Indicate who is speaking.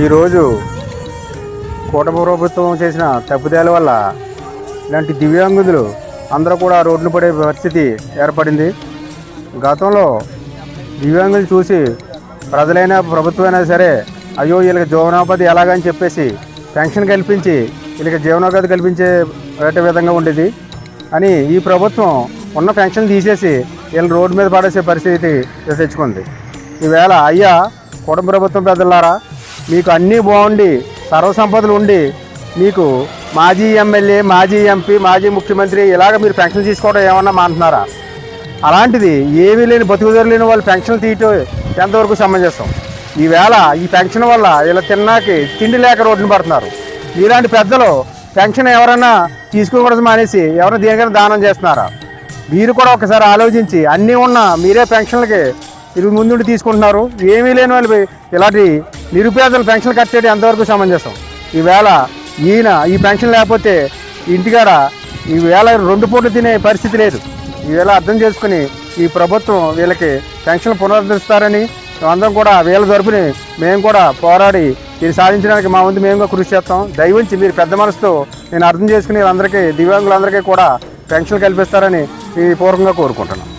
Speaker 1: ఈరోజు కూటమి ప్రభుత్వం చేసిన తప్పుదేల వల్ల ఇలాంటి దివ్యాంగులు అందరూ కూడా రోడ్లు పడే పరిస్థితి ఏర్పడింది. గతంలో దివ్యాంగులు చూసి ప్రజలైనా ప్రభుత్వమైనా సరే అయ్యో వీళ్ళకి జీవనోపాధి ఎలాగని చెప్పేసి పెన్షన్ కల్పించి వీళ్ళకి జీవనోపాధి కల్పించే విధంగా ఉండేది. అని ఈ ప్రభుత్వం ఉన్న పెన్షన్ తీసేసి వీళ్ళని రోడ్డు మీద పడేసే పరిస్థితి తెచ్చుకుంది. ఈవేళ అయ్యా కూటమి ప్రభుత్వం పెద్దలారా, మీకు అన్నీ బాగుండి సర్వసంపదలు ఉండి మీకు మాజీ ఎమ్మెల్యే, మాజీ ఎంపీ, మాజీ ముఖ్యమంత్రి ఇలాగ మీరు పెన్షన్ తీసుకోవడం ఏమన్నా మాంటున్నారా? అలాంటిది ఏమీ లేని బతుకుదరు లేని వాళ్ళు పెన్షన్లు తీయటం ఎంతవరకు సమంజసం? ఈవేళ ఈ పెన్షన్ వల్ల ఇలా తిన్నాకి తిండి లేక రోడ్డుని పడుతున్నారు. ఇలాంటి పెద్దలు పెన్షన్ ఎవరైనా తీసుకోకూడదు మానేసి ఎవరైనా దేనికైనా దానం చేస్తున్నారా? మీరు కూడా ఒకసారి ఆలోచించి అన్నీ ఉన్న మీరే పెన్షన్లకి ఇది ముందుండి తీసుకుంటున్నారు. ఏమీ లేని వాళ్ళు ఇలాంటి నిరుపేదలు పెన్షన్లు కట్టేది ఎంతవరకు సమంజసం? ఈవేళ ఈ పెన్షన్ లేకపోతే ఇంటికాడ ఈవేళ 2 పూటలు తినే పరిస్థితి లేదు. ఈవేళ అర్థం చేసుకుని ఈ ప్రభుత్వం వీళ్ళకి పెన్షన్ పునరుద్ధరిస్తారని అందరం కూడా వీళ్ళ తరపుని మేము కూడా పోరాడి ఇది సాధించడానికి మా వంతు మేము కృషి చేస్తాం. దయవుంచి మీరు పెద్ద మనసుతో నేను అర్థం చేసుకుని అందరికీ దివ్యాంగులందరికీ కూడా పెన్షన్ కల్పిస్తారని ఈ పూర్వకంగా కోరుకుంటున్నాం.